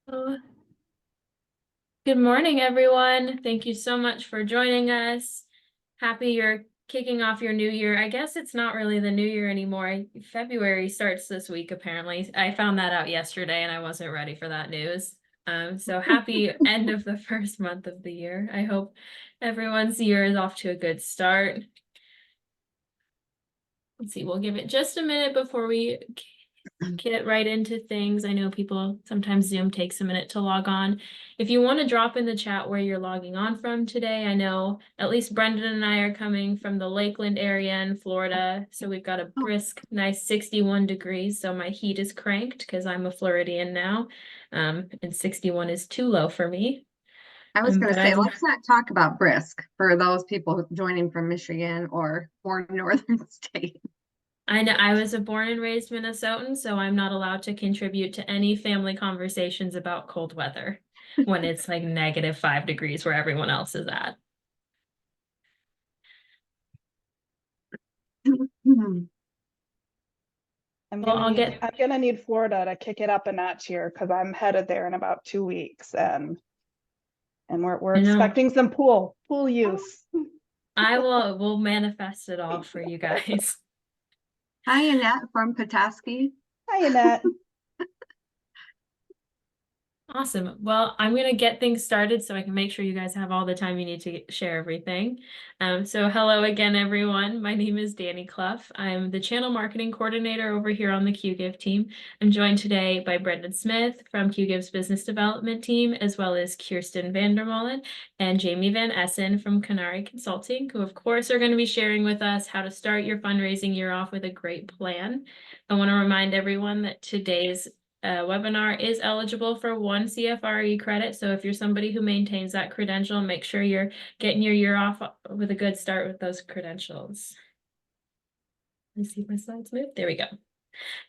Oh, good morning, everyone. Thank you so much for joining us. Happy you're kicking off your new year. I guess it's not really the new year anymore. February starts this week, apparently. I found that out yesterday and I wasn't ready for that news. So happy end of the first month of the year. I hope everyone's year is off to a good start. Let's see, we'll give it just a minute before we get right into things. I know people sometimes Zoom takes a minute to log on. If you want to drop in the chat where you're logging on from today, I know at least Brendan and I are coming from the Lakeland area in Florida. So we've got a brisk, nice 61 degrees. So my heat is cranked because I'm a Floridian now. And 61 is too low for me. I was going But to say, let's not talk about brisk for those people joining from Michigan or more northern state. I know I was a born and raised Minnesotan, so I'm not allowed to contribute to any family conversations about cold weather when it's like -5 degrees where everyone else is at. Well, I'll get I'm gonna need Florida to kick it up a notch here because I'm headed there in about 2 weeks, and we're I know expecting some pool use. we'll manifest it all for you guys. Hi, Annette from Petoskey. Hi, Annette. Awesome. Well, I'm going to get things started so I can make sure you guys have all the time you need to share everything. So hello again, everyone. My name is Danny Clough. I'm the channel marketing coordinator over here on the QGIve team. I'm joined today by Brendan Smith from QGIve's business development team, as well as Kirstin VanderMolen and Jaime Van Essen from Kennari Consulting, who of course are going to be sharing with us how to start your fundraising year off with a great plan. I want to remind everyone that today's webinar is eligible for 1 CFRE credit. So if you're somebody who maintains that credential, make sure you're getting your year off with a good start with those credentials. Let me see if my slides move. There we go.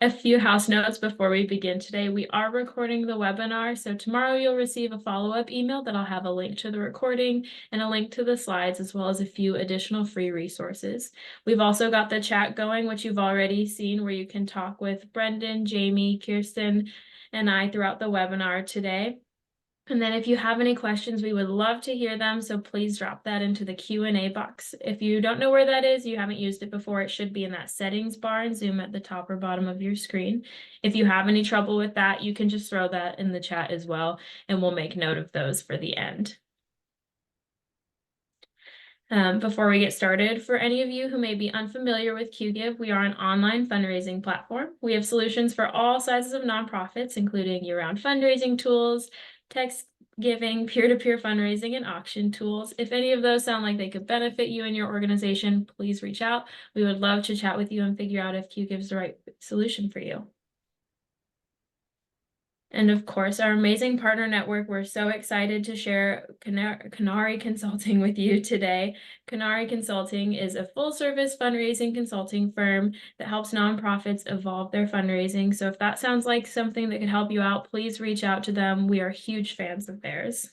A few house notes before we begin today. We are recording the webinar, so tomorrow you'll receive a follow-up email that I'll have a link to the recording and a link to the slides, as well as a few additional free resources. We've also got the chat going, which you've already seen, where you can talk with Brendan, Jaime, Kirstin, and I throughout the webinar today. And then if you have any questions, we would love to hear them. So please drop that into the Q&A box. If you don't know where that is, you haven't used it before, it should be in that settings bar and Zoom at the top or bottom of your screen. If you have any trouble with that, you can just throw that in the chat as well, and we'll make note of those for the end. Before we get started, for any of you who may be unfamiliar with QGIve, we are an online fundraising platform. We have solutions for all sizes of nonprofits, including year-round fundraising tools, text giving, peer-to-peer fundraising, and auction tools. If any of those sound like they could benefit you and your organization, please reach out. We would love to chat with you and figure out if QGIve is the right solution for you. And of course, our amazing partner network. We're so excited to share Kennari Consulting with you today. Kennari Consulting is a full-service fundraising consulting firm that helps nonprofits evolve their fundraising. So if that sounds like something that could help you out, please reach out to them. We are huge fans of theirs.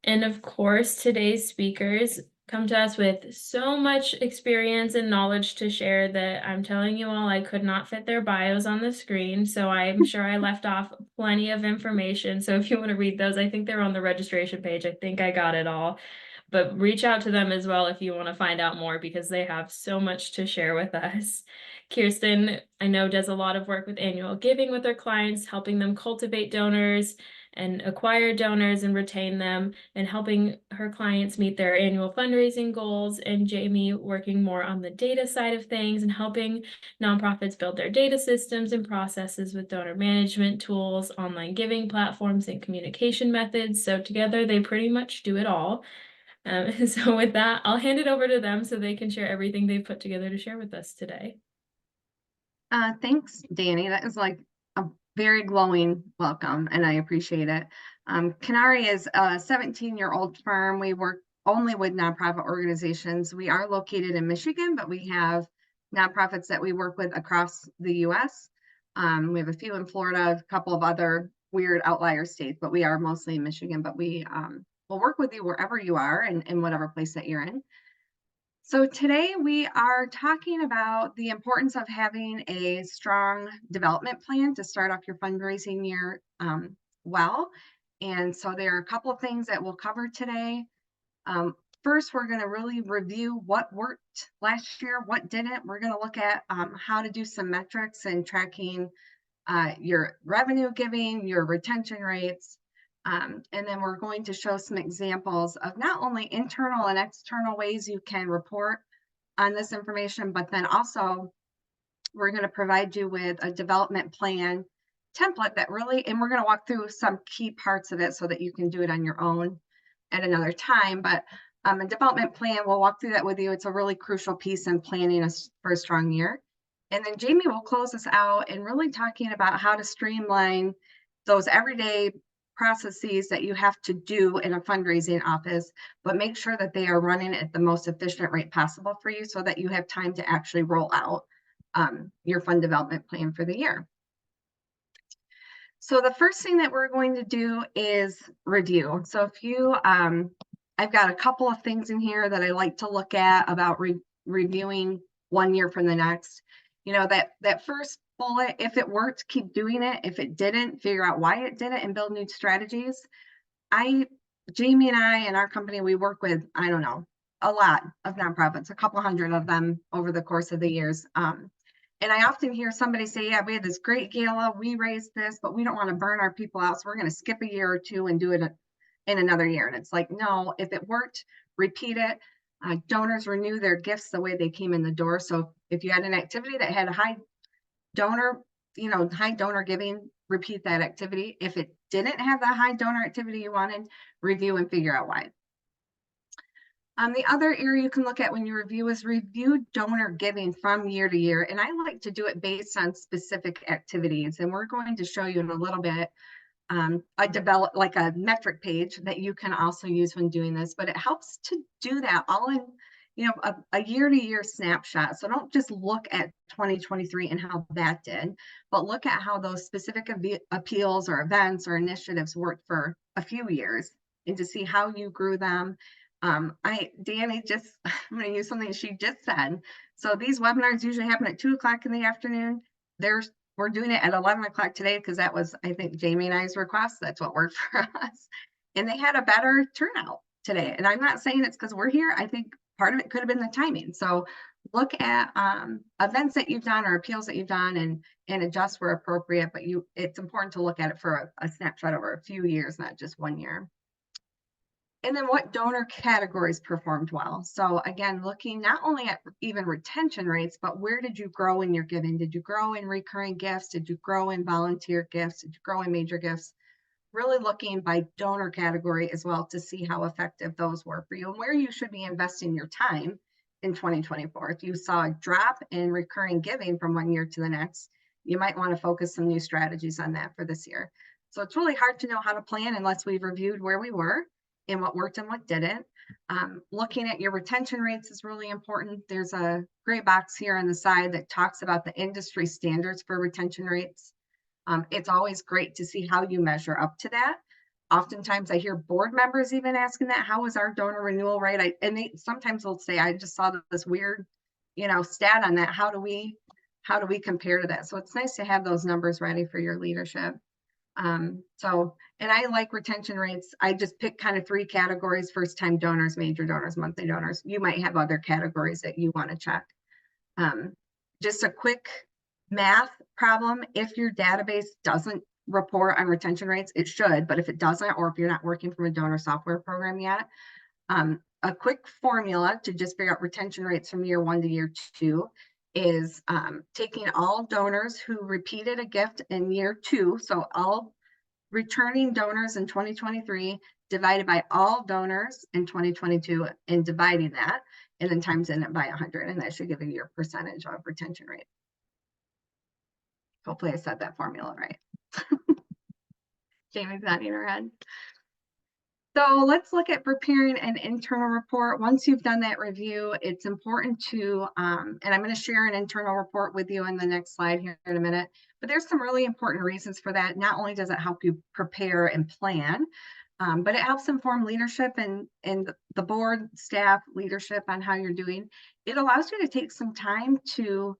And of course, today's speakers come to us with so much experience and knowledge to share that I'm telling you all I could not fit their bios on the screen. So I'm sure I left off plenty of information. So if you want to read those, I think they're on the registration page. I think I got it all. But reach out to them as well if you want to find out more, because they have so much to share with us. Kirstin, I know, does a lot of work with annual giving with her clients, helping them cultivate donors and acquire donors and retain them, and helping her clients meet their annual fundraising goals. And Jaime working more on the data side of things and helping nonprofits build their data systems and processes with donor management tools, online giving platforms, and communication methods. So together they pretty much do it all. So with that, I'll hand it over to them so they can share everything they've put together to share with us today. Thanks, Danny. That is like a very glowing welcome, and I appreciate it. Kennari is a 17-year-old firm. We work only with nonprofit organizations. We are located in Michigan, but we have nonprofits that we work with across the U.S. We have a few in Florida, a couple of other weird outlier states, but we are mostly in Michigan. But we will work with you wherever you are and in whatever place that you're in. So today we are talking about the importance of having a strong development plan to start off your fundraising year well. And so there are a couple of things that we'll cover today. First, we're going to really review what worked last year, what didn't. We're going to look at how to do some metrics and tracking your revenue giving, your retention rates. And then we're going to show some examples of not only internal and external ways you can report on this information, but then also we're going to provide you with a development plan template that really, and we're going to walk through some key parts of it so that you can do it on your own at another time. But a development plan, we'll walk through that with you. It's a really crucial piece in planning for a strong year. And then Jaime will close us out and really talking about how to streamline those everyday processes that you have to do in a fundraising office, but make sure that they are running at the most efficient rate possible for you so that you have time to actually roll out your fund development plan for the year. So the first thing that we're going to do is review. So if you, I've got a couple of things in here that I like to look at about reviewing 1 year from the next. You know, that first bullet, if it worked, keep doing it. If it didn't, figure out why it didn't and build new strategies. Jaime and I and our company, we work with, I don't know, a lot of nonprofits, a couple hundred of them over the course of the years. And I often hear somebody say, yeah, we had this great gala, we raised this, but we don't want to burn our people out. So we're going to skip a year or two and do it in another year. And it's like, no, if it worked, repeat it. Donors renew their gifts the way they came in the door. So if you had an activity that had a high donor, high donor giving, repeat that activity. If it didn't have the high donor activity you wanted, review and figure out why. The other area you can look at when you review is review donor giving from year to year. And I like to do it based on specific activities. And we're going to show you in a little bit like a metric page that you can also use when doing this, but it helps to do that all in, a year to year snapshot. So don't just look at 2023 and how that did, but look at how those specific appeals or events or initiatives worked for a few years and to see how you grew them. Danny I'm going to use something she just said. So these webinars usually happen at 2:00 in the afternoon. We're doing it at 11 o'clock today because that was, I think, Jaime and I's request. That's what worked for us. And they had a better turnout today. And I'm not saying it's because we're here. I think part of it could have been the timing. So look at events that you've done or appeals that you've done and adjust where appropriate. But it's important to look at it for a snapshot over a few years, not just 1 year. And then what donor categories performed well. So again, looking not only at even retention rates, but where did you grow in your giving? Did you grow in recurring gifts? Did you grow in volunteer gifts? Did you grow in major gifts? Really looking by donor category as well to see how effective those were for you and where you should be investing your time in 2024. If you saw a drop in recurring giving from 1 year to the next, you might want to focus some new strategies on that for this year. So it's really hard to know how to plan unless we've reviewed where we were and what worked and what didn't. Looking at your retention rates is really important. There's a gray box here on the side that talks about the industry standards for retention rates. It's always great to see how you measure up to that. Oftentimes I hear board members even asking that, how is our donor renewal rate? And sometimes they'll say, I just saw this weird, stat on that. How do we compare to that? So it's nice to have those numbers ready for your leadership. And I like retention rates. I just pick kind of 3 categories: first time donors, major donors, monthly donors. You might have other categories that you want to check. Just a quick math problem. If your database doesn't report on retention rates, it should, but if it doesn't, or if you're not working from a donor software program yet, a quick formula to just figure out retention rates from year 1 to year 2 is taking all donors who repeated a gift in year 2, so all returning donors in 2023 divided by all donors in 2022 and dividing that, and then times it by 100, and that should give you your percentage of retention rate. Hopefully I said that formula right. Jamie's nodding her head. So let's look at preparing an internal report. Once you've done that review, it's important to, and I'm going to share an internal report with you in the next slide here in a minute, but there's some really important reasons for that. Not only does it help you prepare and plan, But it helps inform leadership and the board staff leadership on how you're doing. It allows you to take some time to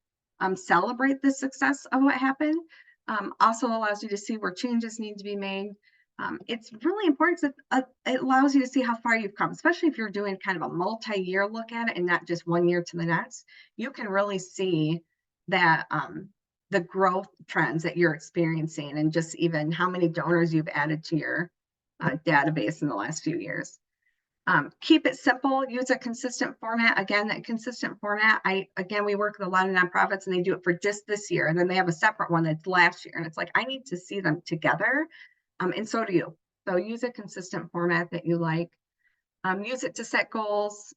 celebrate the success of what happened. Also allows you to see where changes need to be made. It's really important that it allows you to see how far you've come, especially if you're doing kind of a multi-year look at it and not just 1 year to the next. You can really see that the growth trends that you're experiencing, and just even how many donors you've added to your database in the last few years. Keep it simple, use a consistent format. Again, that consistent format, we work with a lot of nonprofits and they do it for just this year. And then they have a separate one that's last year. And it's like, I need to see them together. And so do you. So use a consistent format that you like. Use it to set goals.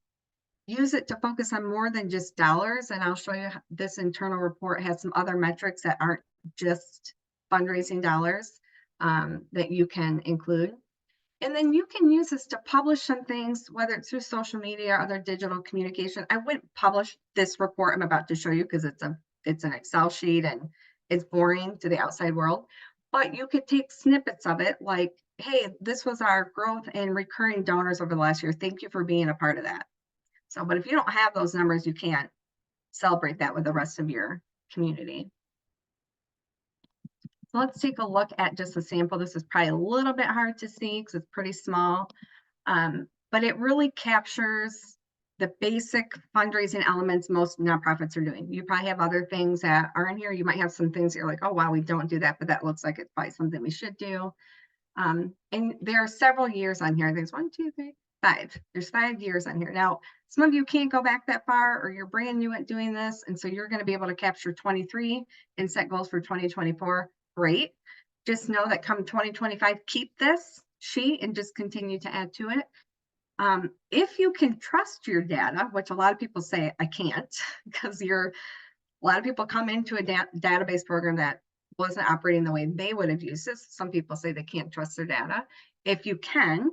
Use it to focus on more than just dollars. And I'll show you this internal report has some other metrics that aren't just fundraising dollars that you can include. And then you can use this to publish some things, whether it's through social media or other digital communication. I wouldn't publish this report I'm about to show you because it's an Excel sheet and it's boring to the outside world. But you could take snippets of it like, hey, this was our growth in recurring donors over the last year. Thank you for being a part of that. So, but if you don't have those numbers, you can't celebrate that with the rest of your community. So let's take a look at just a sample. This is probably a little bit hard to see because it's pretty small, but it really captures the basic fundraising elements most nonprofits are doing. You probably have other things that are in here. You might have some things that you're like, oh, wow, we don't do that, but that looks like it's probably something we should do. And there are several years on here. There's 1, 2, 3, 5. There's 5 years on here. Now, some of you can't go back that far, or you're brand new at doing this. And so you're going to be able to capture 23 and set goals for 2024. Great. Just know that come 2025, keep this sheet and just continue to add to it. If you can trust your data, which a lot of people say I can't, because a lot of people come into a database program that wasn't operating the way they would have used this. Some people say they can't trust their data. If you can,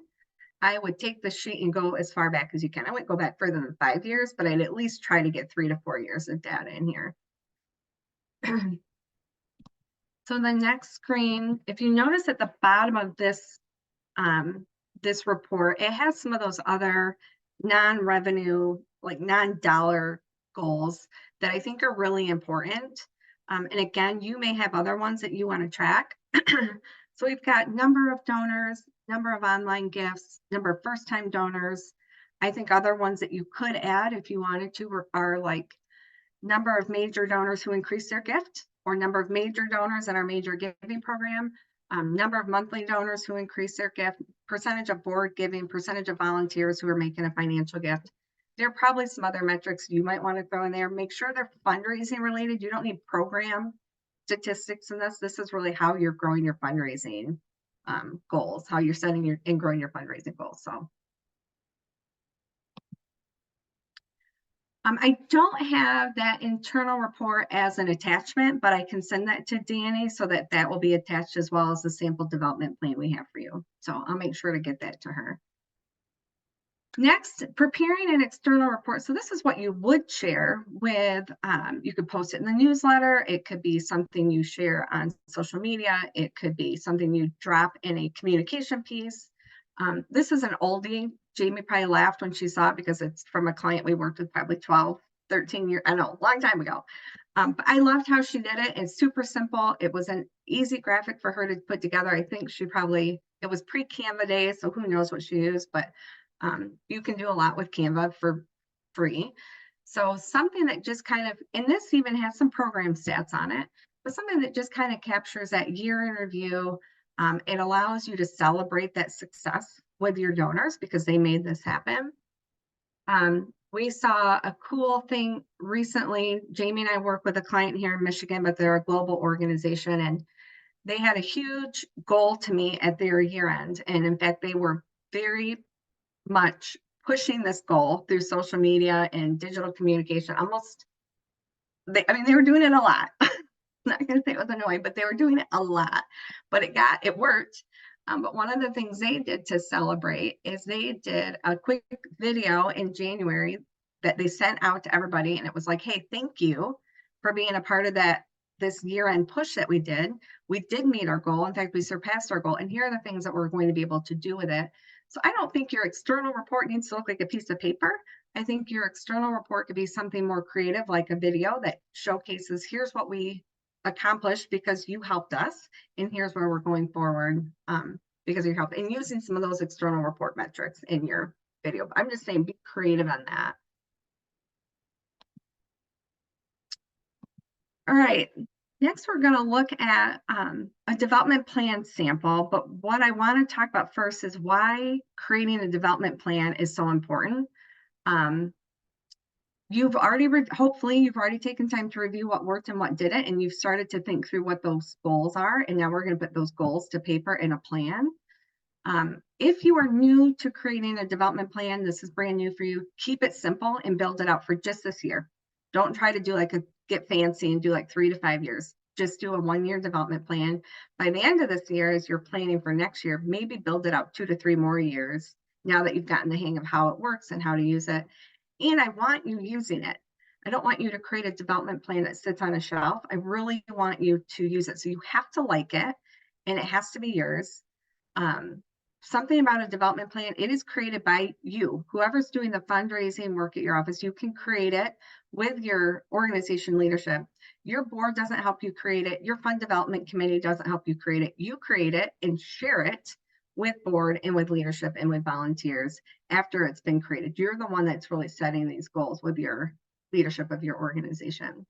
I would take the sheet and go as far back as you can. I wouldn't go back further than 5 years, but I'd at least try to get 3 to 4 years of data in here. So the next screen, if you notice at the bottom of this this report, it has some of those other non-revenue, like non-dollar goals that I think are really important. And again, you may have other ones that you want to track. So we've got number of donors, number of online gifts, number of first-time donors. I think other ones that you could add if you wanted to are like number of major donors who increased their gift, or number of major donors in our major giving program, number of monthly donors who increase their gift, percentage of board giving, percentage of volunteers who are making a financial gift. There are probably some other metrics you might want to throw in there. Make sure they're fundraising related. You don't need program statistics in this. This is really how you're growing your fundraising goals, how you're setting and growing your fundraising goals. So I don't have that internal report as an attachment, but I can send that to Danny so that will be attached as well as the sample development plan we have for you. So I'll make sure to get that to her. Next, preparing an external report. So this is what you would share with, you could post it in the newsletter. It could be something you share on social media. It could be something you drop in a communication piece. This is an oldie. Jaime probably laughed when she saw it because it's from a client we worked with probably 12, 13 years, I know, a long time ago. But I loved how she did it. It's super simple. It was an easy graphic for her to put together. I think it was pre-Canva days, so who knows what she used, but you can do a lot with Canva for free. So something that just kind of, and this even has some program stats on it, but something that just kind of captures that year in review. It allows you to celebrate that success with your donors because they made this happen. We saw a cool thing recently. Jaime and I work with a client here in Michigan, but they're a global organization, and they had a huge goal to meet at their year end. And in fact, they were very much pushing this goal through social media and digital communication. They were doing it a lot. I'm not going to say it was annoying, but they were doing it a lot, but it worked. But one of the things they did to celebrate is they did a quick video in January that they sent out to everybody. And it was like, hey, thank you for being a part of that this year-end push that we did meet our goal. In fact, we surpassed our goal. And here are the things that we're going to be able to do with it. So I don't think your external report needs to look like a piece of paper. I think your external report could be something more creative, like a video that showcases, here's what we accomplished because you helped us, and here's where we're going forward because of your help, and using some of those external report metrics in your video. I'm just saying, be creative on that. All right, next we're going to look at a development plan sample, but what I want to talk about first is why creating a development plan is so important. You've already, hopefully you've already taken time to review what worked and what didn't, and you've started to think through what those goals are, and now we're going to put those goals to paper in a plan. If you are new to creating a development plan, this is brand new for you, keep it simple and build it out for just this year. Don't try to do like get fancy and do like 3 to 5 years. Just do a 1-year development plan. By the end of this year, as you're planning for next year, maybe build it out 2 to 3 more years now that you've gotten the hang of how it works and how to use it. And I want you using it. I don't want you to create a development plan that sits on a shelf. I really want you to use it. So you have to like it, and it has to be yours. Something about a development plan, it is created by you. Whoever's doing the fundraising work at your office, you can create it with your organization leadership. Your board doesn't help you create it. Your fund development committee doesn't help you create it. You create it and share it with board and with leadership and with volunteers after it's been created. You're the one that's really setting these goals with your leadership of your organization.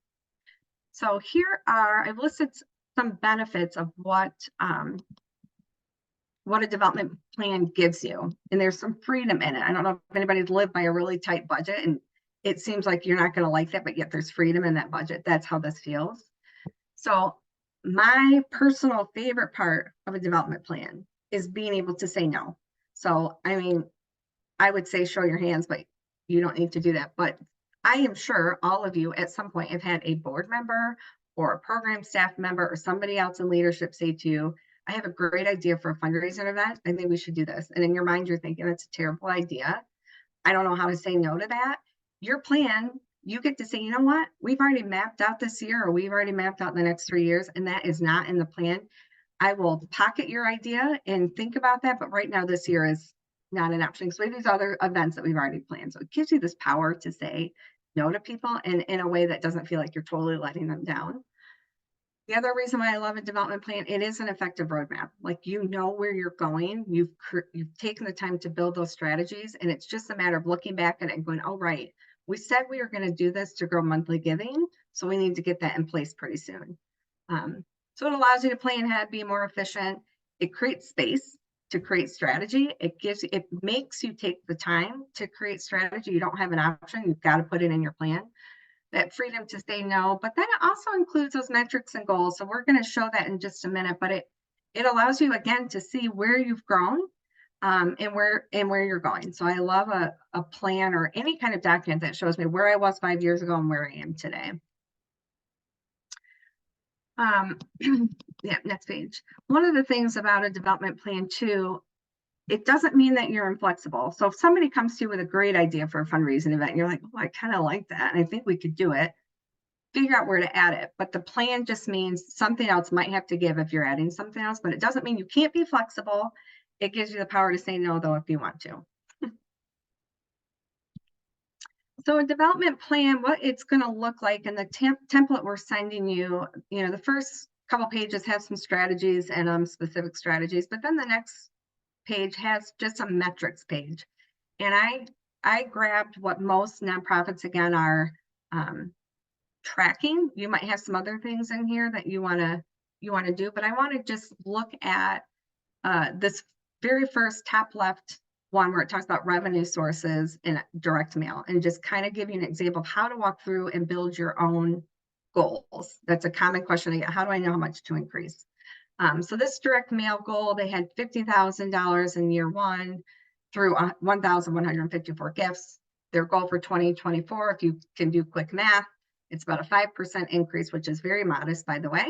So here are, I've listed some benefits of what a development plan gives you. And there's some freedom in it. I don't know if anybody's lived by a really tight budget and it seems like you're not going to like that, but yet there's freedom in that budget. That's how this feels. So my personal favorite part of a development plan is being able to say no. So, I mean, I would say show your hands, but you don't need to do that. But I am sure all of you at some point have had a board member or a program staff member or somebody else in leadership say to you, I have a great idea for a fundraising event. I think we should do this. And in your mind, you're thinking that's a terrible idea. I don't know how to say no to that. Your plan, you get to say, you know what? We've already mapped out this year, or we've already mapped out the next 3 years, and that is not in the plan. I will pocket your idea and think about that. But right now, this year is not an option. So we have these other events that we've already planned. So it gives you this power to say no to people and in a way that doesn't feel like you're totally letting them down. The other reason why I love a development plan, it is an effective roadmap. Like, you know where you're going. You've taken the time to build those strategies, and it's just a matter of looking back at it and going, oh, right, we said we were going to do this to grow monthly giving, so we need to get that in place pretty soon. So it allows you to plan ahead, be more efficient. It creates space to create strategy. It makes you take the time to create strategy. You don't have an option. You've got to put it in your plan. That freedom to say no, but then it also includes those metrics and goals. So we're going to show that in just a minute, but it allows you again to see where you've grown and where you're going. So I love a plan or any kind of document that shows me where I was 5 years ago and where I am today. Yeah, next page. One of the things about a development plan too, it doesn't mean that you're inflexible. So if somebody comes to you with a great idea for a fundraising event, and you're like, oh, I kind of like that, and I think we could do it, figure out where to add it. But the plan just means something else might have to give if you're adding something else, but it doesn't mean you can't be flexible. It gives you the power to say no, though, if you want to. So a development plan, what it's going to look like, and the template we're sending you, the first couple pages have some strategies and specific strategies, but then the next page has just a metrics page. And I grabbed what most nonprofits, again, are tracking. You might have some other things in here that you want to do, but I want to just look at this very first top left one where it talks about revenue sources in direct mail, and just kind of give you an example of how to walk through and build your own goals. That's a common question I get. How do I know how much to increase? So this direct mail goal, they had $50,000 in year one through 1,154 gifts. Their goal for 2024, if you can do quick math, it's about a 5% increase, which is very modest, by the way,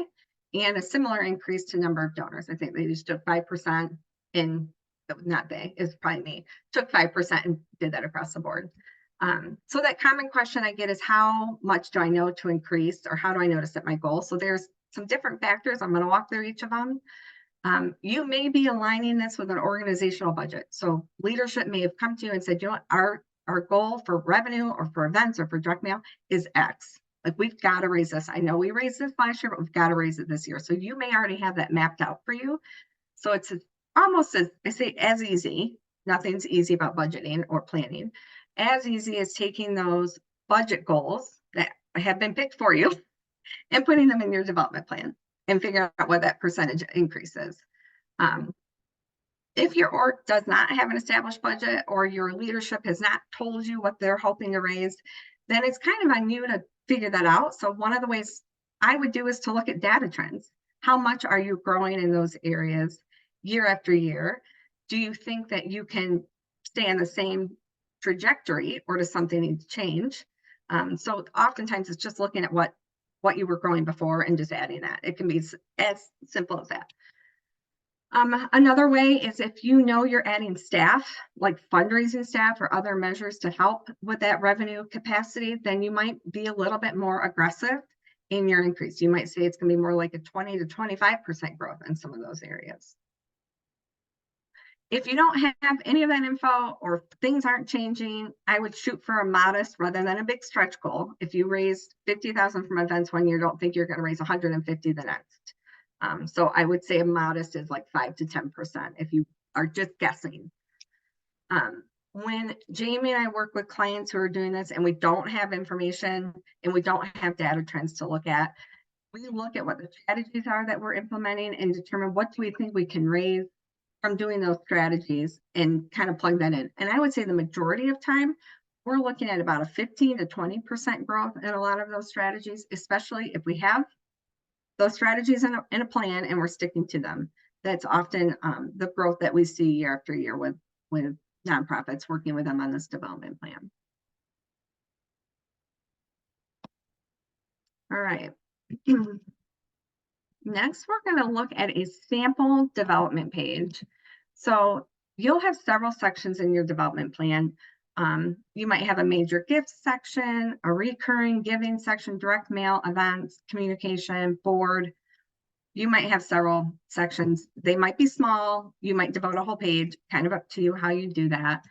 and a similar increase to number of donors. I think they just took 5% in, not they, it's probably me, took 5% and did that across the board. So that common question I get is, how much do I know to increase, or how do I know to set my goal? So there's some different factors. I'm going to walk through each of them. You may be aligning this with an organizational budget. So leadership may have come to you and said, you know what, our goal for revenue or for events or for direct mail is X. Like, we've got to raise this. I know we raised this last year, but we've got to raise it this year. So you may already have that mapped out for you. So it's almost, as I say, as easy. Nothing's easy about budgeting or planning. As easy as taking those budget goals that have been picked for you and putting them in your development plan and figuring out what that percentage increase is. If your org does not have an established budget, or your leadership has not told you what they're hoping to raise, then it's kind of on you to figure that out. So one of the ways I would do is to look at data trends. How much are you growing in those areas year after year? Do you think that you can stay on the same trajectory, or does something need to change? So oftentimes it's just looking at what you were growing before and just adding that. It can be as simple as that. Another way is, if you know you're adding staff, like fundraising staff or other measures to help with that revenue capacity, then you might be a little bit more aggressive in your increase. You might say it's going to be more like a 20 to 25% growth in some of those areas. If you don't have any of that info, or things aren't changing, I would shoot for a modest rather than a big stretch goal. If you raised 50,000 from events one year, don't think you're going to raise 150 the next. So I would say a modest is like 5 to 10% if you are just guessing. When Jaime and I work with clients who are doing this and we don't have information and we don't have data trends to look at, we look at what the strategies are that we're implementing and determine what do we think we can raise from doing those strategies, and kind of plug that in. And I would say the majority of time, we're looking at about a 15 to 20% growth in a lot of those strategies, especially if we have those strategies in a plan and we're sticking to them. That's often the growth that we see year after year with nonprofits, working with them on this development plan. All right. Next, we're going to look at a sample development page. So you'll have several sections in your development plan. You might have a major gifts section, a recurring giving section, direct mail, events, communication, board. You might have several sections. They might be small. You might devote a whole page, kind of up to you how you do that.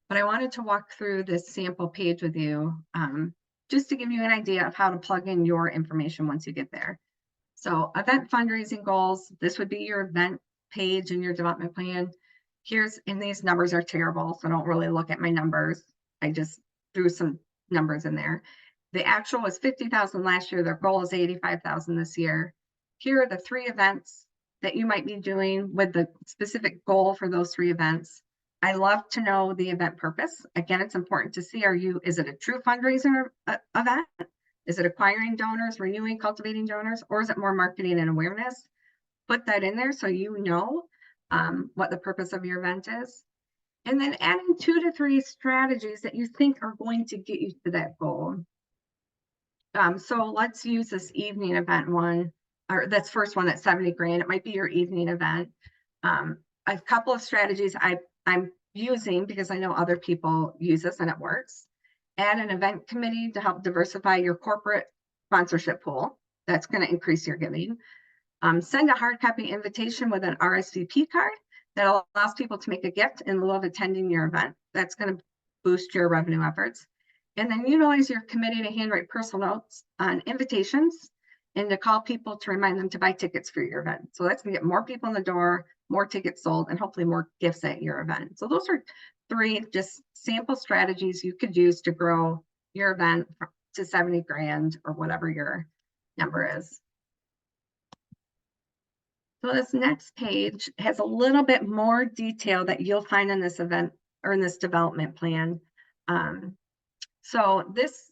But I wanted to walk through this sample page with you, just to give you an idea of how to plug in your information once you get there. So event fundraising goals, this would be your event page in your development plan. And these numbers are terrible, so don't really look at my numbers. I just threw some numbers in there. The actual was 50,000 last year. Their goal is 85,000 this year. Here are the 3 events that you might be doing with the specific goal for those 3 events. I love to know the event purpose. Again, it's important to see, is it a true fundraiser event? Is it acquiring donors, renewing, cultivating donors, or is it more marketing and awareness? Put that in there so you know what the purpose of your event is. And then adding 2 to 3 strategies that you think are going to get you to that goal. So let's use this evening event one, or that's first one, that's 70 grand. It might be your evening event. A couple of strategies I'm using because I know other people use this and it works. Add an event committee to help diversify your corporate sponsorship pool. That's going to increase your giving. Send a hard copy invitation with an RSVP card that allows people to make a gift in lieu of attending your event. That's going to boost your revenue efforts. And then utilize your committee to handwrite personal notes on invitations and to call people to remind them to buy tickets for your event. So that's going to get more people in the door, more tickets sold, and hopefully more gifts at your event. So those are 3 just sample strategies you could use to grow your event to 70 grand or whatever your number is. So this next page has a little bit more detail that you'll find in this event or in this development plan. So this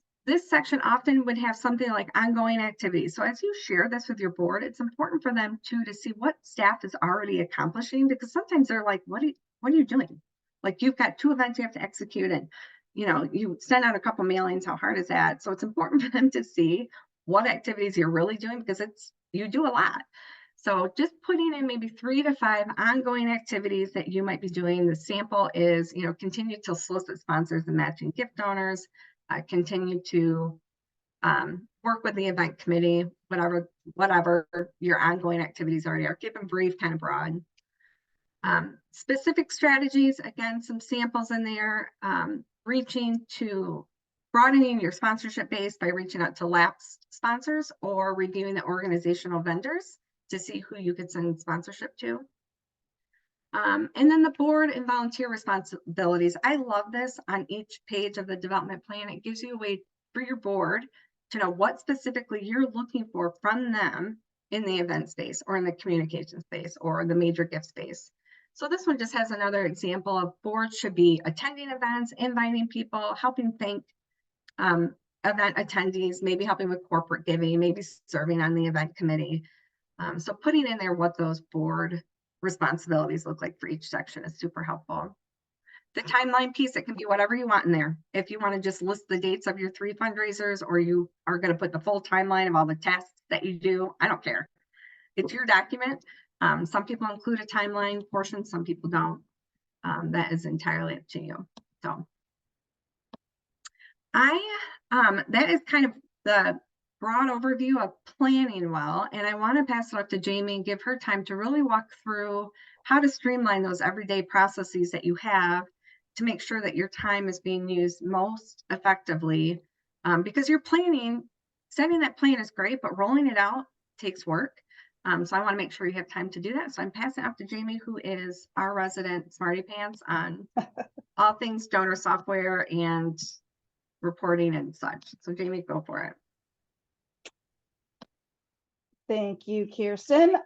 section often would have something like ongoing activities. So as you share this with your board, it's important for them too to see what staff is already accomplishing, because sometimes they're like, what are you doing? Like, you've got 2 events you have to execute, and you send out a couple mailings. How hard is that? So it's important for them to see what activities you're really doing, because you do a lot. So just putting in maybe 3 to 5 ongoing activities that you might be doing. The sample is, continue to solicit sponsors and matching gift donors, continue to work with the event committee, whatever your ongoing activities already are. Keep them brief, kind of broad. Specific strategies, again, some samples in there, broadening your sponsorship base by reaching out to lapsed sponsors or reviewing the organizational vendors to see who you could send sponsorship to. And then the board and volunteer responsibilities. I love this on each page of the development plan. It gives you a way for your board to know what specifically you're looking for from them in the event space or in the communication space or the major gift space. So this one just has another example of boards should be attending events, inviting people, helping thank event attendees, maybe helping with corporate giving, maybe serving on the event committee. So putting in there what those board responsibilities look like for each section is super helpful. The timeline piece, it can be whatever you want in there. If you want to just list the dates of your 3 fundraisers, or you are going to put the full timeline of all the tasks that you do, I don't care. It's your document. Some people include a timeline portion, some people don't. That is entirely up to you. So that is kind of the broad overview of planning well, and I want to pass it off to Jaime and give her time to really walk through how to streamline those everyday processes that you have to make sure that your time is being used most effectively, because your planning, setting that plan is great, but rolling it out takes work. So I want to make sure you have time to do that. So I'm passing it off to Jaime, who is our resident smarty pants on all things donor software and reporting and such. So Jaime, go for it. Thank you, Kirstin.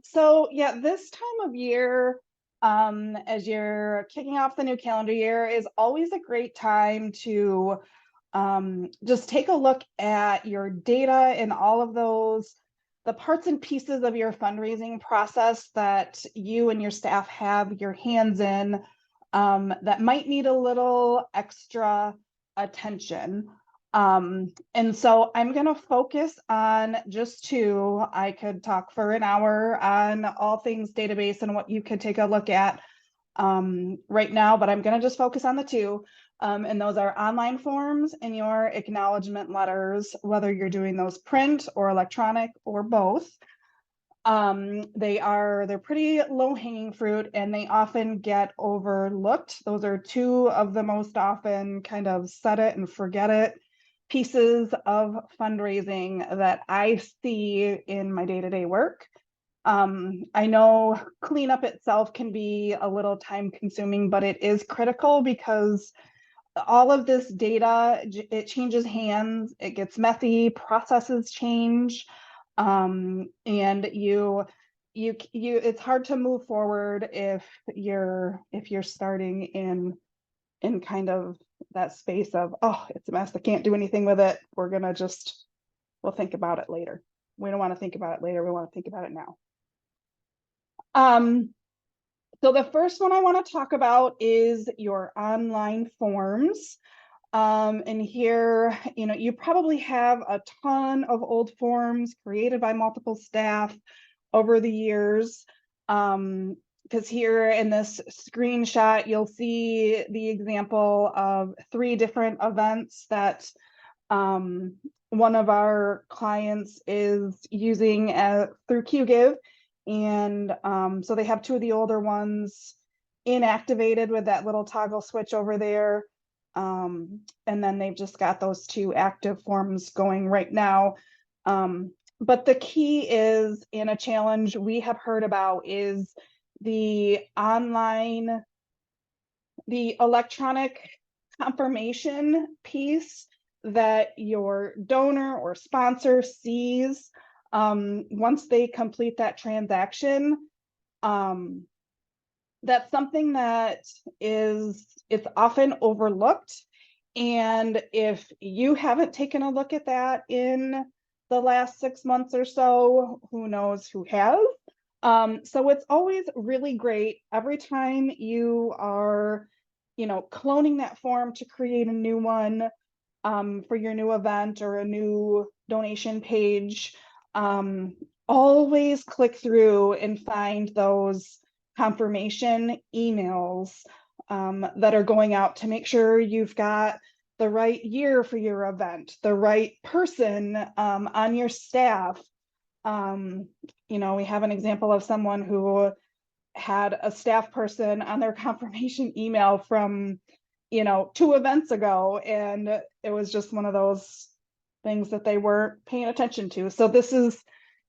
So yeah, this time of year, as you're kicking off the new calendar year, is always a great time to just take a look at your data and all of the parts and pieces of your fundraising process that you and your staff have your hands in, that might need a little extra attention. And so I'm going to focus on just 2. I could talk for an hour on all things database and what you could take a look at right now, but I'm going to just focus on the 2. And those are online forms and your acknowledgement letters, whether you're doing those print or electronic or both. They're pretty low hanging fruit, and they often get overlooked. Those are 2 of the most often kind of set it and forget it pieces of fundraising that I see in my day-to-day work. I know cleanup itself can be a little time consuming, but it is critical because all of this data, it changes hands, it gets messy, processes change, and it's hard to move forward if you're starting in kind of that space of, oh, it's a mess, I can't do anything with it, we'll think about it later. We don't want to think about it later, we want to think about it now. So the first one I want to talk about is your online forms. And here, you probably have a ton of old forms created by multiple staff over the years. Because here in this screenshot, you'll see the example of 3 different events that one of our clients is using through QGive. And so they have 2 of the older ones inactivated with that little toggle switch over there. And then they've just got those 2 active forms going right now. But the key is, in a challenge we have heard about, is the electronic confirmation piece that your donor or sponsor sees once they complete that transaction. That's something that it's often overlooked. And if you haven't taken a look at that in the last 6 months or so, who knows who has. So it's always really great every time you are, cloning that form to create a new one for your new event or a new donation page. always click through and find those confirmation emails that are going out to make sure you've got the right year for your event, the right person on your staff. You know, we have an example of someone who had a staff person on their confirmation email from, you know, 2 events ago, and it was just one of those things that they weren't paying attention to. So this is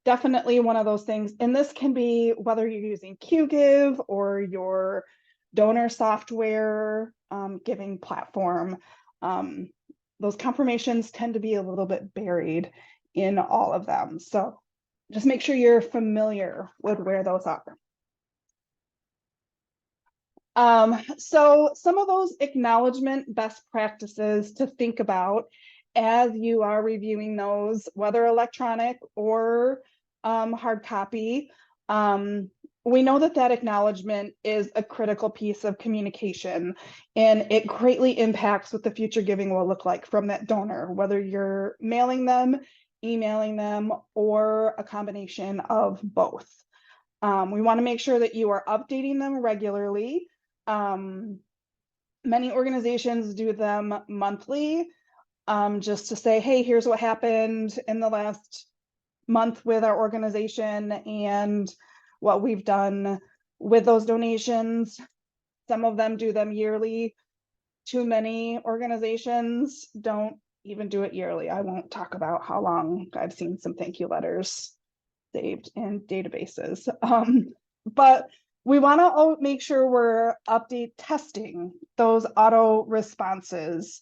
definitely one of those things, and this can be whether you're using QGive or your donor software giving platform. Those confirmations tend to be a little bit buried in all of them. So just make sure you're familiar with where those are. So some of those acknowledgement best practices to think about as you are reviewing those, whether electronic or hard copy. We know that that acknowledgement is a critical piece of communication, and it greatly impacts what the future giving will look like from that donor, whether you're mailing them, emailing them, or a combination of both. We want to make sure that you are updating them regularly. Many organizations do them monthly, just to say, hey, here's what happened in the last month with our organization and what we've done with those donations. Some of them do them yearly. Too many organizations don't even do it yearly. I won't talk about how long I've seen some thank you letters saved in databases. But we want to make sure we're testing those auto responses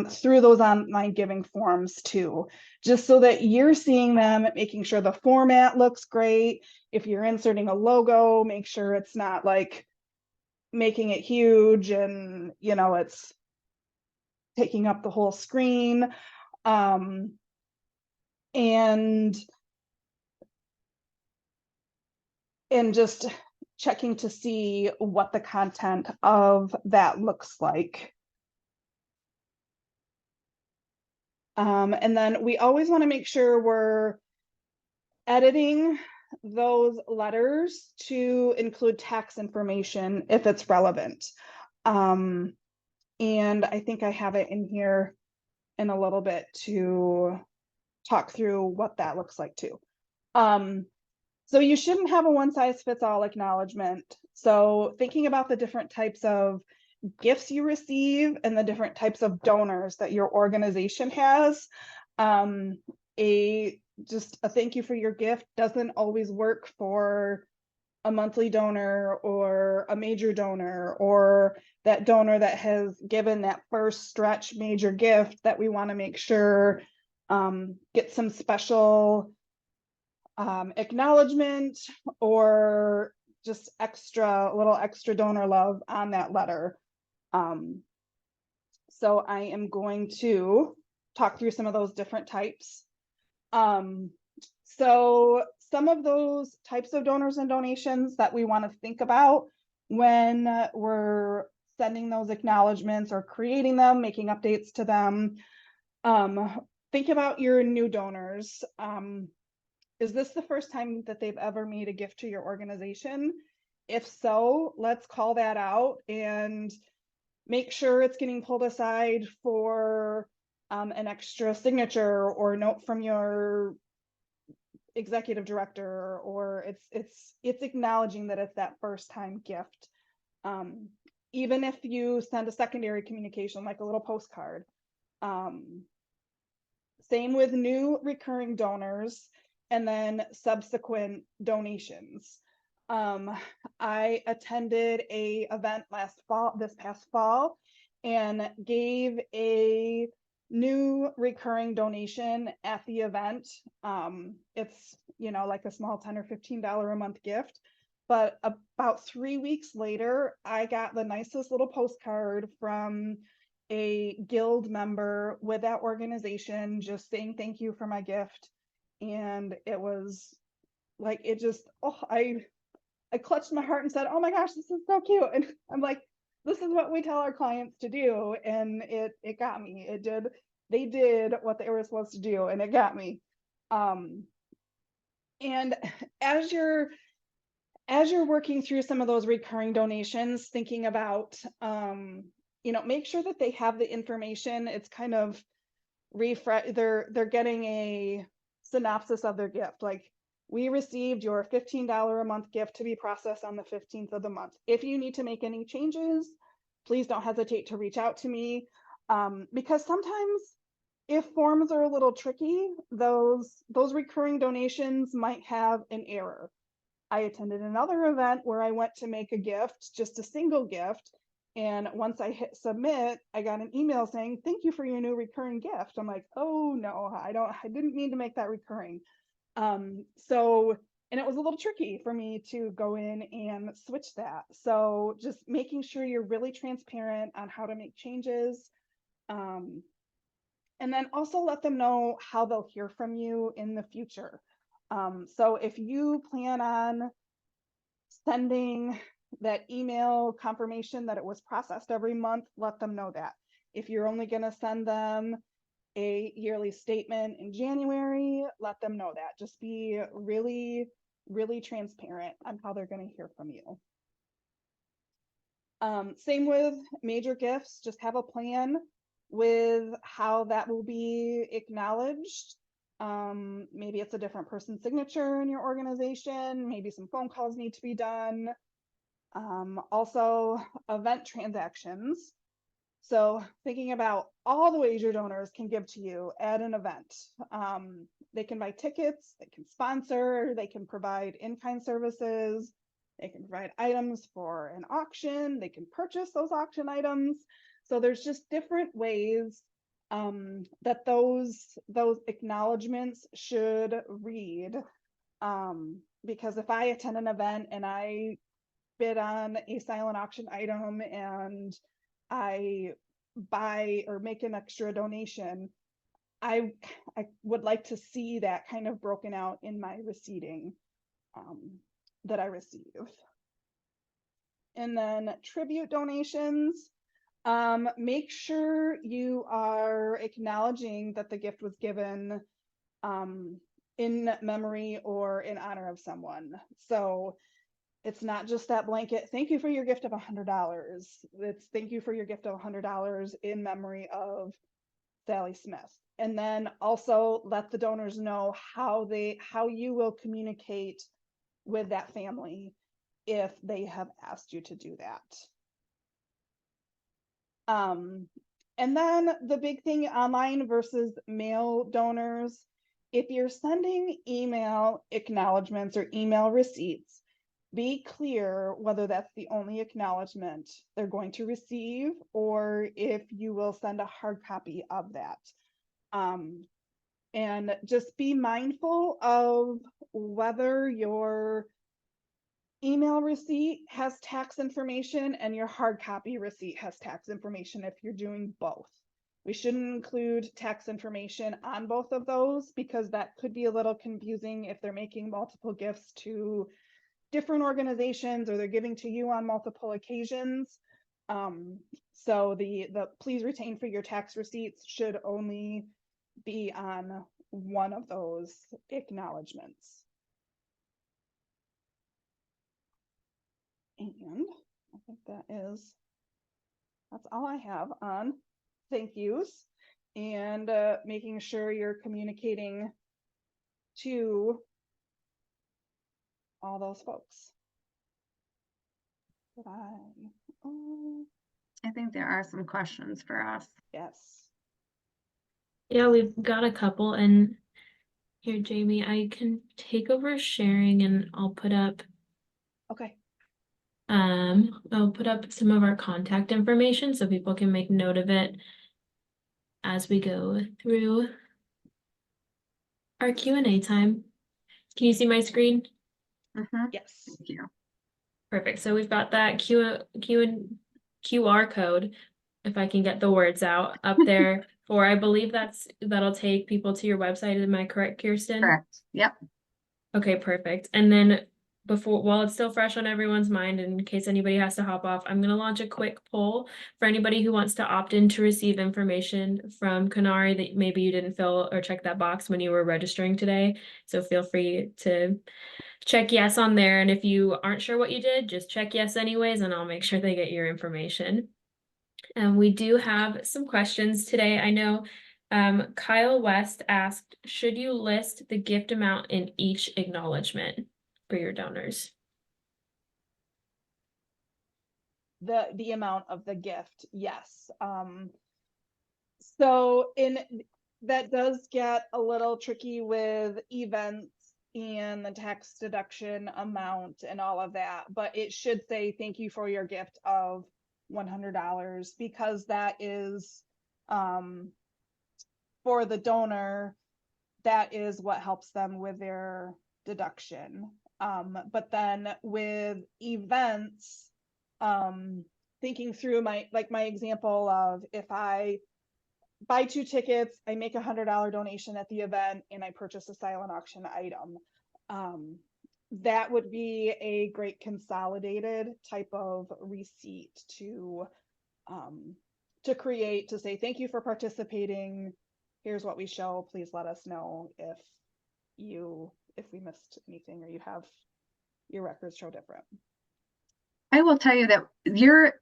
through those online giving forms too, just so that you're seeing them, making sure the format looks great. If you're inserting a logo, make sure it's not like making it huge and, you know, it's taking up the whole screen. And just checking to see what the content of that looks like. And then we always want to make sure we're editing those letters to include tax information if it's relevant. And I think I have it in here in a little bit to talk through what that looks like too. So you shouldn't have a one-size-fits-all acknowledgement. So thinking about the different types of gifts you receive and the different types of donors that your organization has, just a thank you for your gift doesn't always work for a monthly donor or a major donor or that donor that has given that first stretch major gift that we want to make sure get some special acknowledgement or just little extra donor love on that letter. So I am going to talk through some of those different types. So some of those types of donors and donations that we want to think about when we're sending those acknowledgements or creating them, making updates to them. Think about your new donors. Is this the first time that they've ever made a gift to your organization? If so, let's call that out and make sure it's getting pulled aside for an extra signature or note from your executive director, or it's acknowledging that it's that first time gift. Even if you send a secondary communication like a little postcard. Same with new recurring donors and then subsequent donations. I attended a event this past fall, and gave a new recurring donation at the event. It's, you know, like a small $10 or $15 a month gift. But about 3 weeks later, I got the nicest little postcard from a guild member with that organization just saying thank you for my gift. And it was like, it just, I clutched my heart and said, oh my gosh, this is so cute. And I'm like, this is what we tell our clients to do. And it got me. They did what they were supposed to do, and it got me. And as you're working through some of those recurring donations, thinking about, make sure that they have the information. It's kind of they're getting a synopsis of their gift. Like, we received your $15 a month gift to be processed on the 15th of the month. If you need to make any changes, please don't hesitate to reach out to me. Because sometimes if forms are a little tricky, those recurring donations might have an error. I attended another event where I went to make a gift, just a single gift. And once I hit submit, I got an email saying, "Thank you for your new recurring gift." I'm like, "Oh no, I didn't mean to make that recurring." And it was a little tricky for me to go in and switch that. So just making sure you're really transparent on how to make changes. And then also let them know how they'll hear from you in the future. So if you plan on sending that email confirmation that it was processed every month, let them know that. If you're only going to send them a yearly statement in January, let them know that. Just be really, really transparent on how they're going to hear from you. Same with major gifts, just have a plan with how that will be acknowledged. Maybe it's a different person's signature in your organization. Maybe some phone calls need to be done. Also, event transactions. So thinking about all the ways your donors can give to you at an event. They can buy tickets, they can sponsor, they can provide in-kind services, they can provide items for an auction, they can purchase those auction items. So there's just different ways that those acknowledgments should read. Because if I attend an event and I bid on a silent auction item and I buy or make an extra donation, I would like to see that kind of broken out in my receipting that I receive. And then tribute donations, make sure you are acknowledging that the gift was given in memory or in honor of someone. So it's not just that blanket, "Thank you for your gift of $100. It's "Thank you for your gift of $100 in memory of Sally Smith." And then also let the donors know how you will communicate with that family if they have asked you to do that. And then the big thing, online versus mail donors. If you're sending email acknowledgments or email receipts, be clear whether that's the only acknowledgement they're going to receive or if you will send a hard copy of that. And just be mindful of whether your email receipt has tax information and your hard copy receipt has tax information if you're doing both. We shouldn't include tax information on both of those because that could be a little confusing if they're making multiple gifts to different organizations or they're giving to you on multiple occasions. So the please retain for your tax receipts should only be on one of those acknowledgements. And I think that's all I have on thank yous and making sure you're communicating to all those folks. I think there are some questions for us. Yes. Yeah, we've got a couple, and here, Jaime, I can take over sharing and I'll put up Okay. I'll put up some of our contact information so people can make note of it as we go through our Q&A time. Can you see my screen? Yes. Thank you. Perfect. So we've got that QR code, if I can get the words out, up there for, I believe that'll take people to your website. Am I correct, Kirstin? Correct. Yep. Okay, perfect. And then before, while it's still fresh on everyone's mind, in case anybody has to hop off, I'm gonna launch a quick poll for anybody who wants to opt in to receive information from Kennari that maybe you didn't fill or check that box when you were registering today. So feel free to check yes on there. And if you aren't sure what you did, just check yes anyways, and I'll make sure they get your information. And we do have some questions today. I know Kyle West asked, should you list the gift amount in each acknowledgement for your donors? The amount of the gift, yes. So that does get a little tricky with events and the tax deduction amount and all of that, but it should say thank you for your gift of $100, because that is for the donor, that is what helps them with their deduction. But then with events, thinking through my example of, if I buy 2 tickets, I make $100 donation at the event, and I purchase a silent auction item. That would be a great consolidated type of receipt to create, to say thank you for participating. Here's what we show. Please let us know if we missed anything, or you have your records show different. I will tell you that your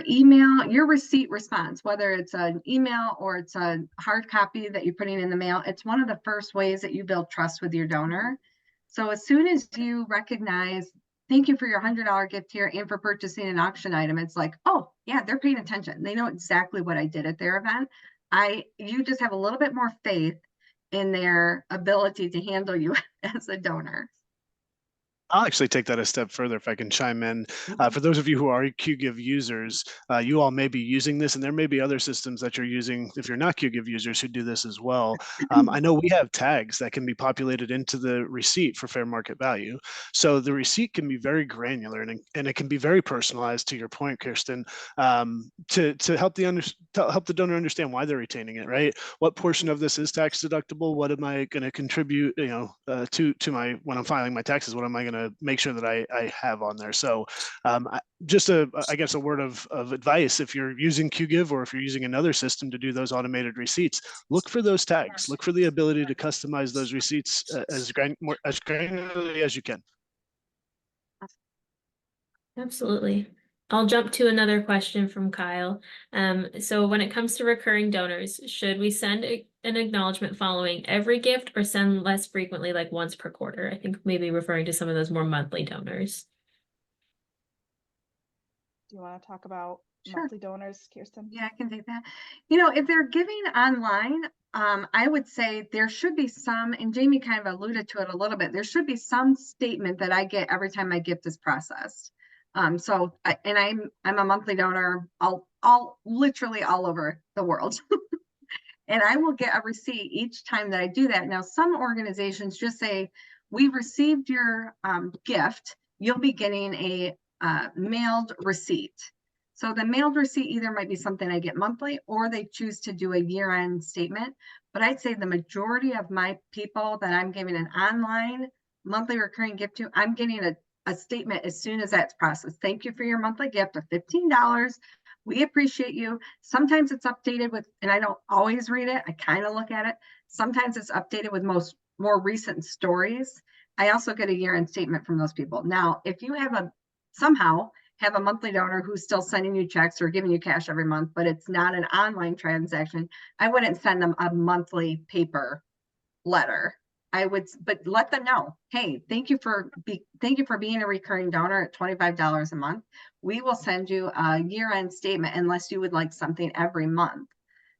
email, your receipt response, whether it's an email or it's a hard copy that you're putting in the mail, it's one of the first ways that you build trust with your donor. So as soon as you recognize, thank you for your $100 gift here and for purchasing an auction item, it's like, oh yeah, they're paying attention. They know exactly what I did at their event. You just have a little bit more faith in their ability to handle you as a donor. I'll actually take that a step further if I can chime in. For those of you who are QGIV users, you all may be using this, and there may be other systems that you're using, if you're not QGIV users, who do this as well. I know we have tags that can be populated into the receipt for fair market value. So the receipt can be very granular, and it can be very personalized, to your point, Kirstin, to help the donor understand why they're retaining it, right? What portion of this is tax deductible? What am I going to contribute, to my, when I'm filing my taxes, what am I going to make sure that I have on there? So just I guess a word of advice, if you're using QGIV or if you're using another system to do those automated receipts, look for those tags, look for the ability to customize those receipts as granularly as you can. Absolutely. I'll jump to another question from Kyle. So when it comes to recurring donors, should we send an acknowledgement following every gift, or send less frequently, like once per quarter? I think maybe referring to some of those more monthly donors. Do you want to talk about Sure. monthly donors, Kirstin? Yeah, I can take that. If they're giving online, I would say there should be some, and Jaime kind of alluded to it a little bit, there should be some statement that I get every time my gift is processed. And I'm a monthly donor, literally all over the world. And I will get a receipt each time that I do that. Now, some organizations just say, we've received your gift, you'll be getting a mailed receipt. So the mailed receipt either might be something I get monthly, or they choose to do a year-end statement. But I'd say the majority of my people that I'm giving an online monthly recurring gift to, I'm getting a statement as soon as that's processed. Thank you for your monthly gift of $15. We appreciate you. Sometimes it's updated with, and I don't always read it, I kind of look at it. Sometimes it's updated with more recent stories. I also get a year-end statement from those people. Now, if you somehow have a monthly donor who's still sending you checks or giving you cash every month, but it's not an online transaction, I wouldn't send them a monthly paper letter. But let them know, hey, thank you for being a recurring donor at $25 a month. We will send you a year-end statement unless you would like something every month.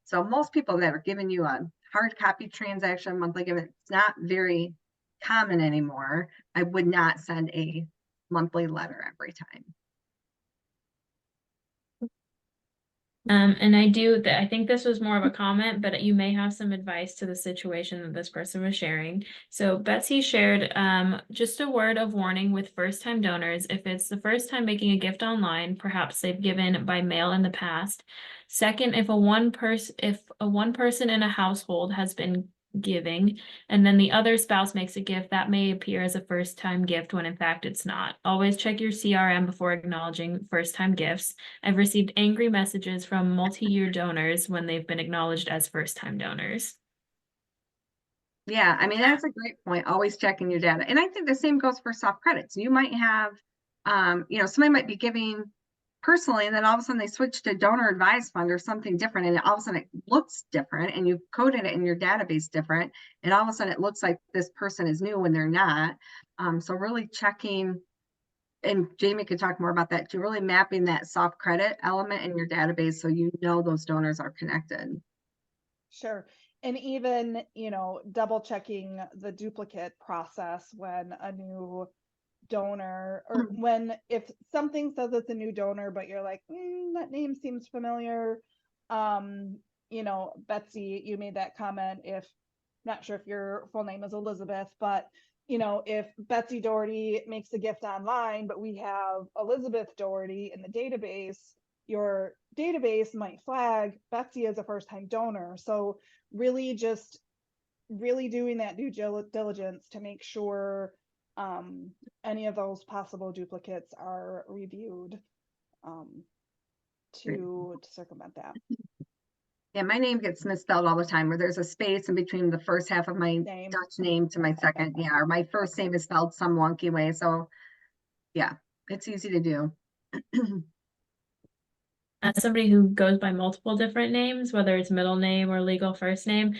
So most people that are giving you a hard copy transaction monthly gift, it's not very common anymore. I would not send a monthly letter every time. And I think this was more of a comment, but you may have some advice to the situation that this person was sharing. So Betsy shared just a word of warning with first-time donors. If it's the first time making a gift online, perhaps they've given by mail in the past. Second, if a one person in a household has been giving. And then the other spouse makes a gift that may appear as a first-time gift when in fact it's not. Always check your CRM before acknowledging first-time gifts. I've received angry messages from multi-year donors when they've been acknowledged as first-time donors. Yeah, I mean, that's a great point. Always checking your data. And I think the same goes for soft credits. You might have, somebody might be giving personally, and then all of a sudden they switch to donor advised fund or something different, and all of a sudden it looks different, and you've coded it in your database different, and all of a sudden it looks like this person is new when they're not. So really checking, and Jaime could talk more about that too, really mapping that soft credit element in your database so you know those donors are connected. Sure. And even, double checking the duplicate process when a new donor, or if something says it's a new donor, but you're like, that name seems familiar. Betsy, you made that comment. Not sure if your full name is Elizabeth, but if Betsy Doherty makes a gift online, but we have Elizabeth Doherty in the database, your database might flag Betsy as a first-time donor. So really doing that due diligence to make sure any of those possible duplicates are reviewed to circumvent that. Yeah, my name gets misspelled all the time, where there's a space in between the first half of my Dutch name to my second. Yeah, or my first name is spelled some wonky way. So yeah, it's easy to do. As somebody who goes by multiple different names, whether it's middle name or legal first name,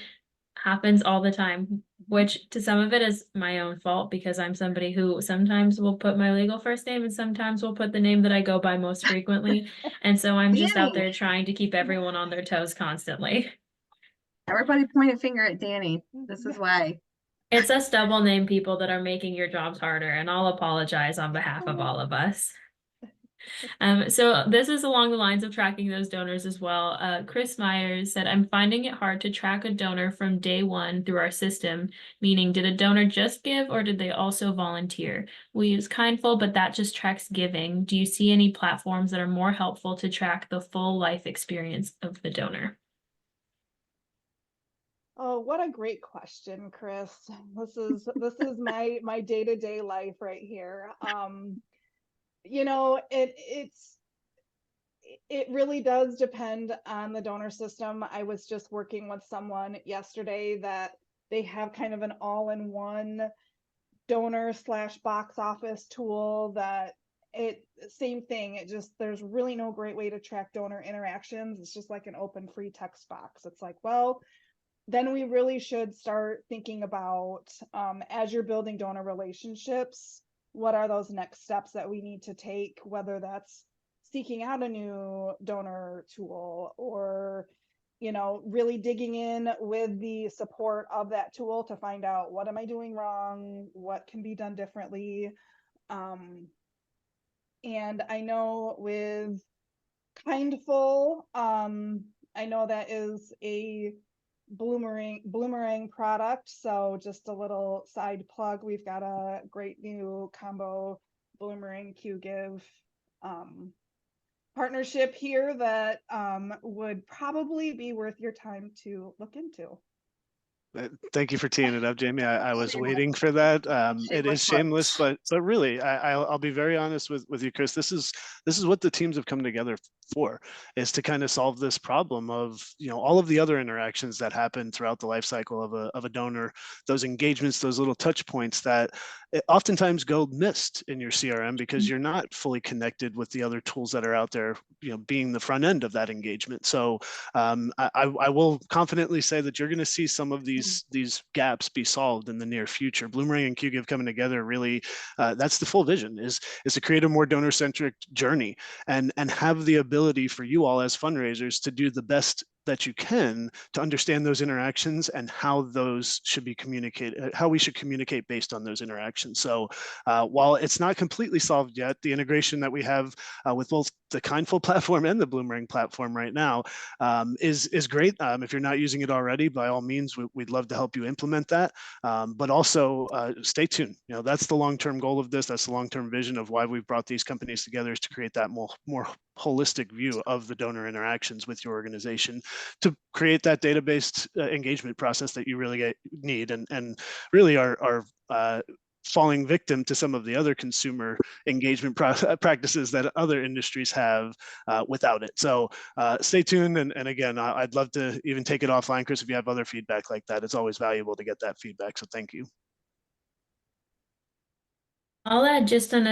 happens all the time, which to some of it is my own fault because I'm somebody who sometimes will put my legal first name and sometimes will put the name that I go by most frequently. And so I'm just out there trying to keep everyone on their toes constantly. Everybody point a finger at Danny. This is why. It's us double name people that are making your jobs harder, and I'll apologize on behalf of all of us. So this is along the lines of tracking those donors as well. Chris Myers said, I'm finding it hard to track a donor from day one through our system, meaning did a donor just give or did they also volunteer? We use Kindful, but that just tracks giving. Do you see any platforms that are more helpful to track the full life experience of the donor? Oh, what a great question, Chris. This is my day-to-day life right here. It really does depend on the donor system. I was just working with someone yesterday that they have kind of an all-in-one donor / box office tool that same thing. There's really no great way to track donor interactions. It's just like an open free text box. It's like, well, then we really should start thinking about, as you're building donor relationships, what are those next steps that we need to take, whether that's seeking out a new donor tool or, really digging in with the support of that tool to find out what am I doing wrong, what can be done differently. And I know with Kindful, I know that is a Bloomerang product. So just a little side plug, we've got a great new combo Bloomerang QGive partnership here that would probably be worth your time to look into. Thank you for teeing it up, Jaime. I was waiting for that. It is shameless, but really, I'll be very honest with you, Chris. This is what the teams have come together for, is to kind of solve this problem of all of the other interactions that happen throughout the life cycle of a donor, those engagements, those little touch points that oftentimes go missed in your CRM because you're not fully connected with the other tools that are out there, being the front end of that engagement. So I will confidently say that you're going to see some of these gaps be solved in the near future. Bloomerang and QGive coming together, really, that's the full vision, is to create a more donor-centric journey and have the ability for you all as fundraisers to do the best that you can to understand those interactions and how those should be communicated, how we should communicate based on those interactions. So while it's not completely solved yet, the integration that we have with both the Kindful platform and the Bloomerang platform right now is great. If you're not using it already, by all means, we'd love to help you implement that. But also stay tuned. That's the long-term goal of this. That's the long-term vision of why we've brought these companies together, is to create that more holistic view of the donor interactions with your organization to create that database engagement process that you really need, and really are falling victim to some of the other consumer engagement practices that other industries have without it. So stay tuned. And again, I'd love to even take it offline, Chris, if you have other feedback like that. It's always valuable to get that feedback. So thank you. I'll add just on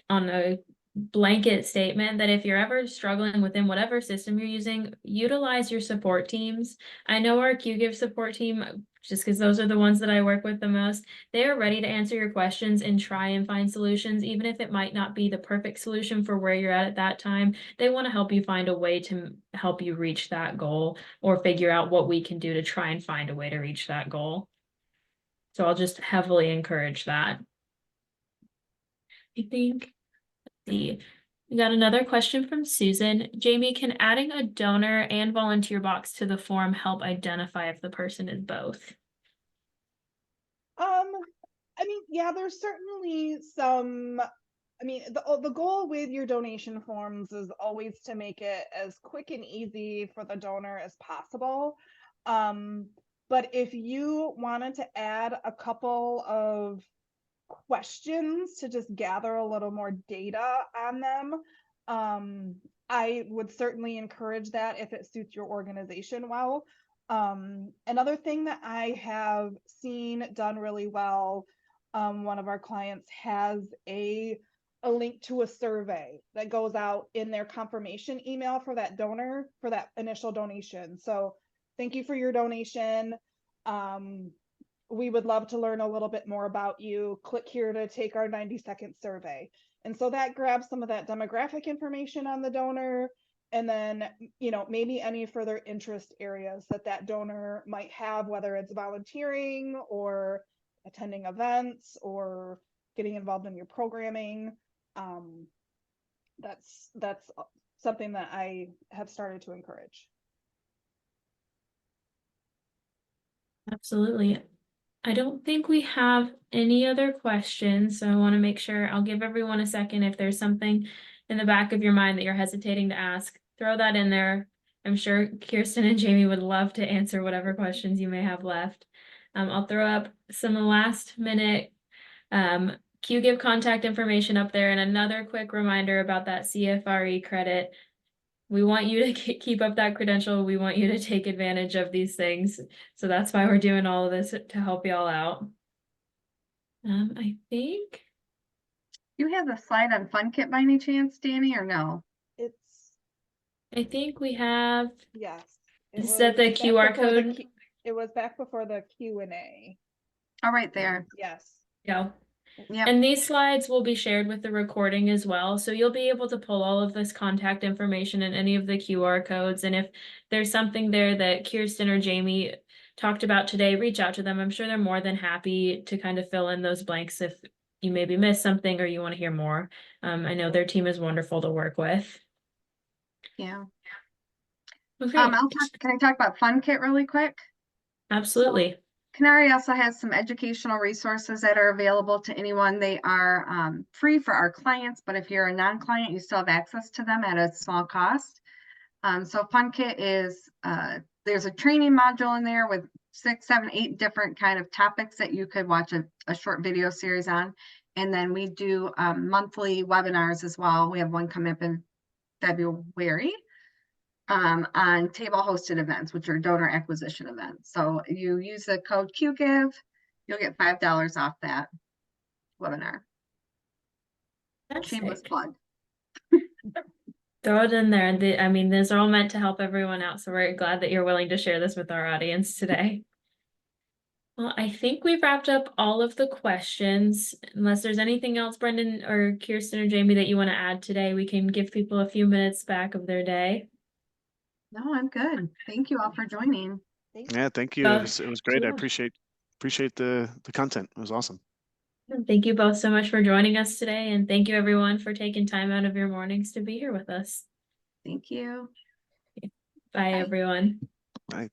a blanket statement that if you're ever struggling within whatever system you're using, utilize your support teams. I know our QGIve support team, just because those are the ones that I work with the most, they are ready to answer your questions and try and find solutions, even if it might not be the perfect solution for where you're at that time. They want to help you find a way to help you reach that goal or figure out what we can do to try and find a way to reach that goal. So I'll just heavily encourage that. I think we got another question from Susan. Jaime, can adding a donor and volunteer box to the form help identify if the person is both? I mean, yeah, there's certainly some, I mean, the goal with your donation forms is always to make it as quick and easy for the donor as possible. But if you wanted to add a couple of questions to just gather a little more data on them, I would certainly encourage that if it suits your organization well. Another thing that I have seen done really well, one of our clients has a link to a survey that goes out in their confirmation email for that donor, for that initial donation. So thank you for your donation. We would love to learn a little bit more about you. Click here to take our 90-second survey. And so that grabs some of that demographic information on the donor, and then, you know, maybe any further interest areas that that donor might have, whether it's volunteering or attending events or getting involved in your programming. That's something that I have started to encourage. Absolutely. I don't think we have any other questions, so I want to make sure I'll give everyone a second. If there's something in the back of your mind that you're hesitating to ask, throw that in there. I'm sure Kirstin and Jaime would love to answer whatever questions you may have left. I'll throw up some last minute QGIve contact information up there, and another quick reminder about that CFRE credit. We want you to keep up that credential. We want you to take advantage of these things. So that's why we're doing all of this, to help y'all out. I think. You have the slide on FunKit by any chance, Danny, or no? I think we have. Yes. Is that the QR code? It was back before the Q&A. Oh, right there. Yes. Yeah. Yep. And these slides will be shared with the recording as well. So you'll be able to pull all of this contact information and any of the QR codes. And if there's something there that Kirstin or Jaime talked about today, reach out to them. I'm sure they're more than happy to kind of fill in those blanks if you maybe missed something or you want to hear more. I know their team is wonderful to work with. Yeah. Okay. Can I talk about FunKit really quick? Absolutely. So, Kennari also has some educational resources that are available to anyone. They are free for our clients, but if you're a non-client, you still have access to them at a small cost. So FunKit is, there's a training module in there with 6, 7, 8 different kind of topics that you could watch a short video series on. And then we do monthly webinars as well. We have one coming up in February. On table hosted events, which are donor acquisition events. So you use the code QGIve, you'll get $5 off that webinar. That's Shameless plug. Throw it in there. I mean, these are all meant to help everyone out. So we're glad that you're willing to share this with our audience today. Well, I think we've wrapped up all of the questions. Unless there's anything else, Brendan or Kirstin or Jaime, that you want to add today, we can give people a few minutes back of their day. No, I'm good. Thank you all for joining. Yeah, thank you. It was great. I appreciate the content. It was awesome. Thank you both so much for joining us today, and thank you everyone for taking time out of your mornings to be here with us. Thank you. Bye. Everyone. Bye.